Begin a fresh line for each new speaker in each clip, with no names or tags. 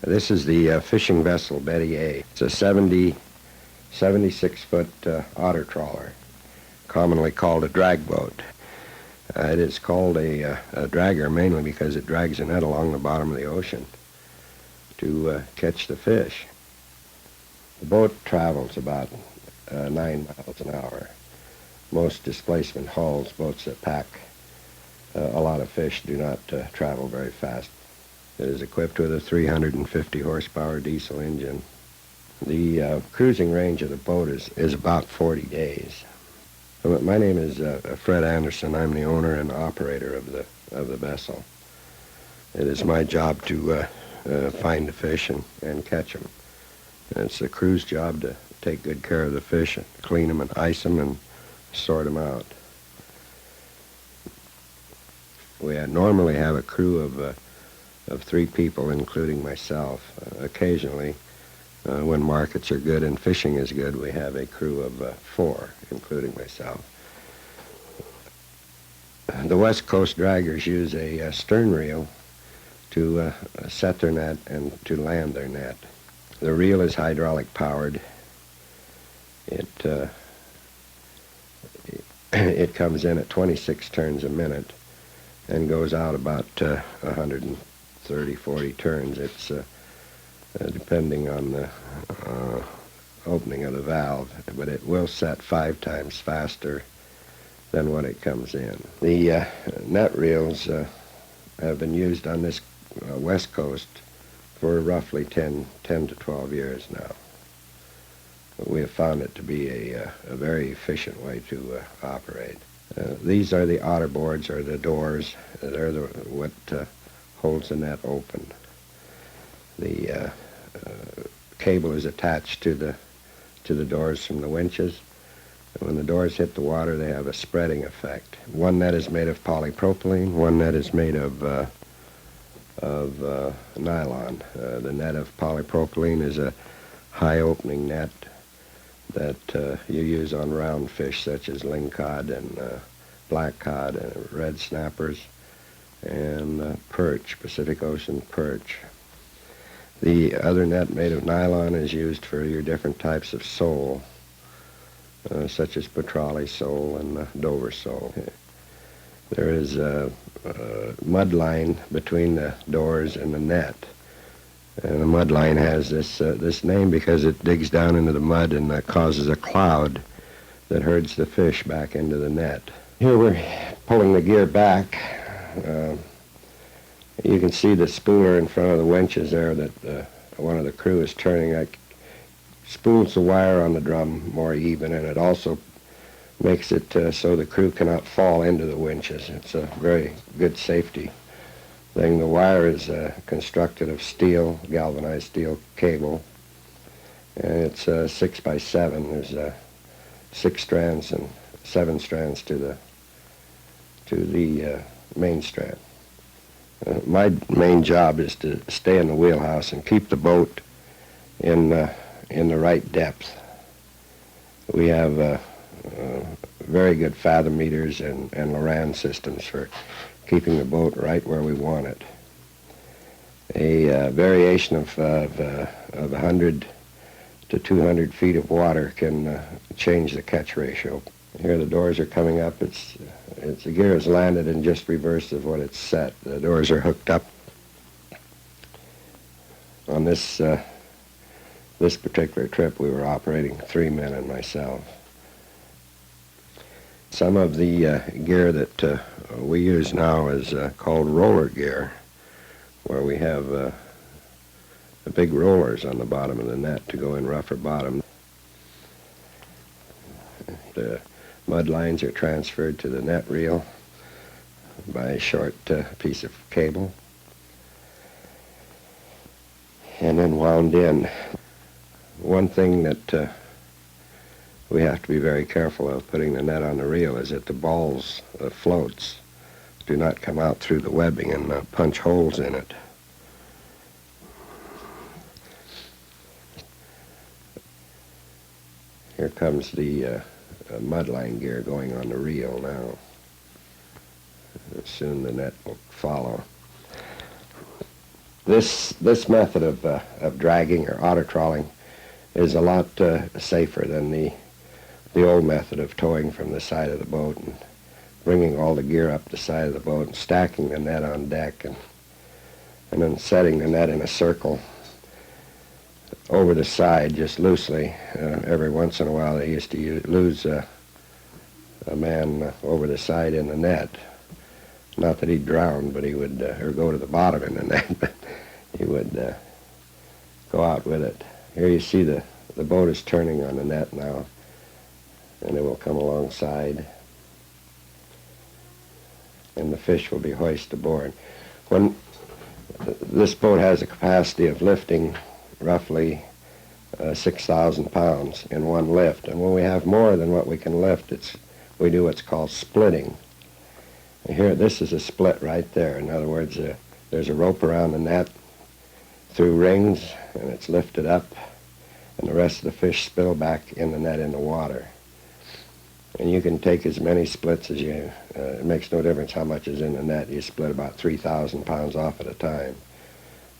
This is the fishing vessel Betty A. It's a 76-foot otter trawler, commonly called a drag boat. It is called a dragger mainly because it drags a net along the bottom of the ocean to catch the fish. The boat travels about 9 miles an hour. Most displacement hulls, boats that pack a lot of fish, do not travel very fast. It is equipped with a 350 horsepower diesel engine. The cruising range of the boat is about 40 days. My name is Fred Anderson. I'm the owner and operator of the vessel. It is my job to find the fish and catch them. It's the crew's job to take good care of the fish, and clean them and ice them and sort them out. We normally have a crew of 3 people, including myself. Occasionally, when markets are good and fishing is good, we have a crew of 4, including myself. The West Coast draggers use a stern reel to set their net and to land their net. The reel is hydraulic powered. It comes in at 26 turns a minute and goes out about 130, 40 turns. It's depending on the opening of the valve, but it will set 5 times faster than when it comes in. The net reels have been used on this West Coast for roughly 10 to 12 years now. We have found it to be a very efficient way to operate. These are the otter boards, or the doors. They're what holds the net open. The cable is attached to the doors from the winches. And when the doors hit the water, they have a spreading effect. One net is made of polypropylene. One net is made of nylon. The net of polypropylene is a high-opening net that you use on round fish such as lingcod and black cod and red snappers and perch, Pacific Ocean perch. The other net made of nylon is used for your different types of sole, such as petrale sole and Dover sole. There is a mud line between the doors and the net. And the mud line has this name because it digs down into the mud and causes a cloud that herds the fish back into the net. Here we're pulling the gear back. You can see the spooler in front of the winches there that one of the crew is turning. That spools the wire on the drum more even, and it also makes it so the crew cannot fall into the winches. It's a very good safety thing. The wire is constructed of steel, galvanized steel cable, and it's 6 by 7. There's 6 strands and 7 strands to the main strand. My main job is to stay in the wheelhouse and keep the boat in the right depth. We have very good fathom meters and Loran systems for keeping the boat right where we want it. A variation of 100 to 200 feet of water can change the catch ratio. Here the doors are coming up. The gear is landed in just reverse of what it's set. The doors are hooked up. On this particular trip, we were operating 3 men and myself. Some of the gear that we use now is called roller gear, where we have the big rollers on the bottom of the net to go in rougher bottom. The mud lines are transferred to the net reel by a short piece of cable and then wound in. One thing that we have to be very careful of putting the net on the reel is that the balls, the floats, do not come out through the webbing and punch holes in it. Here comes the mudline gear going on the reel now. Soon the net will follow. This method of dragging or otter trawling is a lot safer than the old method of towing from the side of the boat and bringing all the gear up the side of the boat and stacking the net on deck and then setting the net in a circle over the side just loosely. Every once in a while they used to lose a man over the side in the net. Not that he'd drown, but he would, or go to the bottom in the net, but he would go out with it. Here you see the boat is turning on the net now, and it will come alongside, and the fish will be hoisted aboard. When this boat has a capacity of lifting roughly 6,000 pounds in one lift, and when we have more than what we can lift, we do what's called splitting. And here, this is a split right there. In other words, there's a rope around the net through rings, and it's lifted up, and the rest of the fish spill back in the net in the water. And you can take as many splits as you, it makes no difference how much is in the net. You split about 3,000 pounds off at a time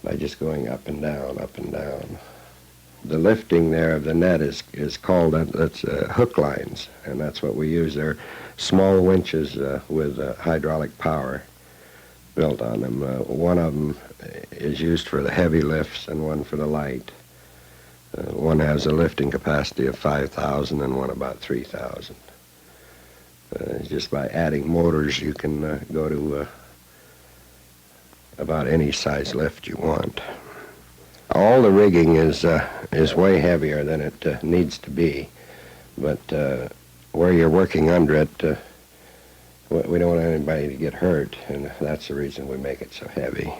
by just going up and down, up and down. The lifting there of the net is called, that's hook lines, and that's what we use. They're small winches with hydraulic power built on them. One of them is used for the heavy lifts and one for the light. One has a lifting capacity of 5,000 and one about 3,000. Just by adding motors, you can go to about any size lift you want. All the rigging is way heavier than it needs to be, but where you're working under it, we don't want anybody to get hurt, and that's the reason we make it so heavy.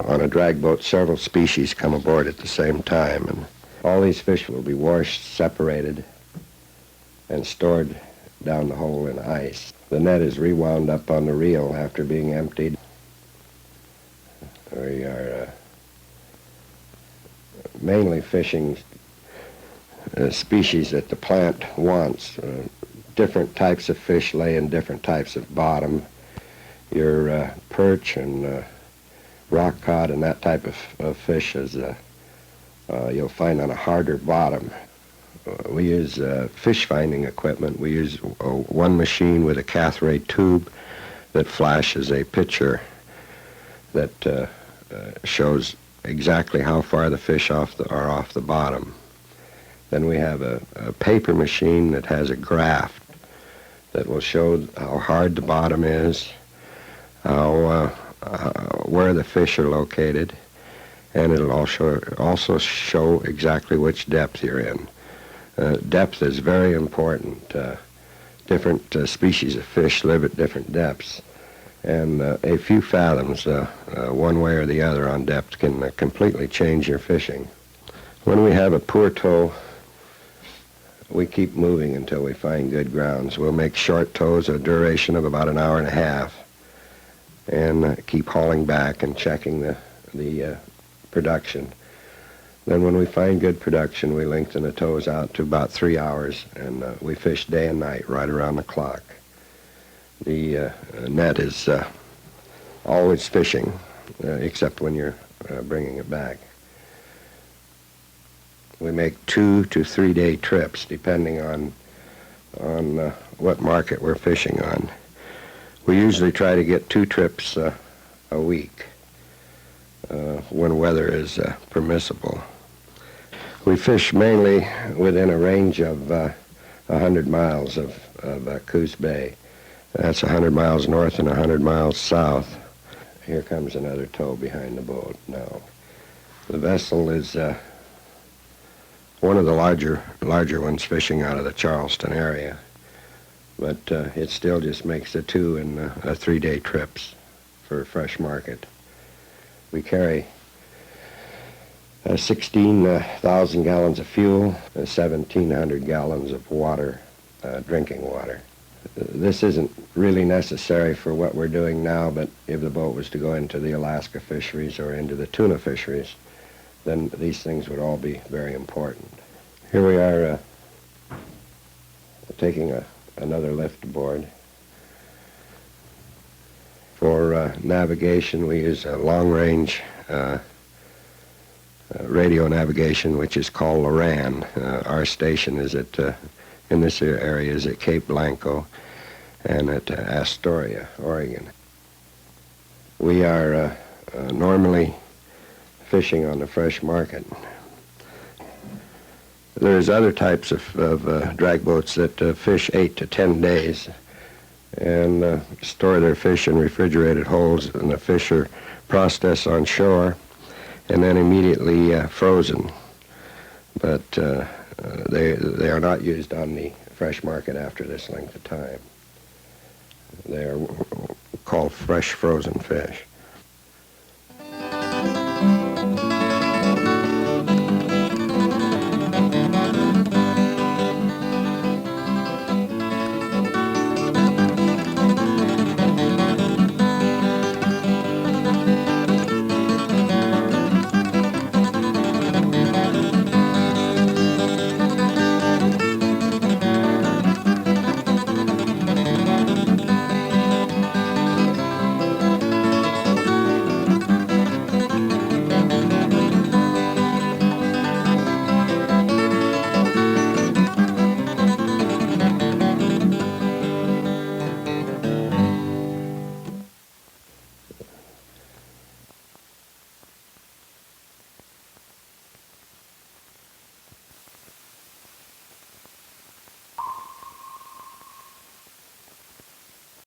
On a drag boat, several species come aboard at the same time, and all these fish will be washed, separated, and stored down the hole in ice. The net is rewound up on the reel after being emptied. We are mainly fishing species that the plant wants. Different types of fish lay in different types of bottom. Your perch and rock cod and that type of fish is you'll find on a harder bottom. We use fish finding equipment. We use one machine with a cathode tube that flashes a picture that shows exactly how far the fish are off the bottom. Then we have a paper machine that has a graph that will show how hard the bottom is, where the fish are located, and it'll also show exactly which depth you're in. Depth is very important. Different species of fish live at different depths, and a few fathoms one way or the other on depth can completely change your fishing. When we have a poor tow, we keep moving until we find good grounds. We'll make short tows a duration of about an hour and a half and keep hauling back and checking the production. Then when we find good production, we lengthen the tows out to about 3 hours, and we fish day and night right around the clock. The net is always fishing, except when you're bringing it back. We make 2 to 3 day trips, depending on what market we're fishing on. We usually try to get 2 trips a week when weather is permissible. We fish mainly within a range of 100 miles of COOS Bay. That's 100 miles north and 100 miles south. Here comes another tow behind the boat now. The vessel is one of the larger ones fishing out of the Charleston area, but it still just makes the 2 and 3 day trips for fresh market. We carry 16,000 gallons of fuel, 1,700 gallons of water, drinking water. This isn't really necessary for what we're doing now, but if the boat was to go into the Alaska fisheries or into the tuna fisheries, then these things would all be very important. Here we are taking another lift aboard. For navigation, we use a long-range radio navigation, which is called Loran. Our station is at in this area is at Cape Blanco and at Astoria, Oregon. We are normally fishing on the fresh market. There's other types of drag boats that fish 8 to 10 days and store their fish in refrigerated holds, and the fish are processed on shore and then immediately frozen. But they are not used on the fresh market after this length of time. They are called fresh frozen fish.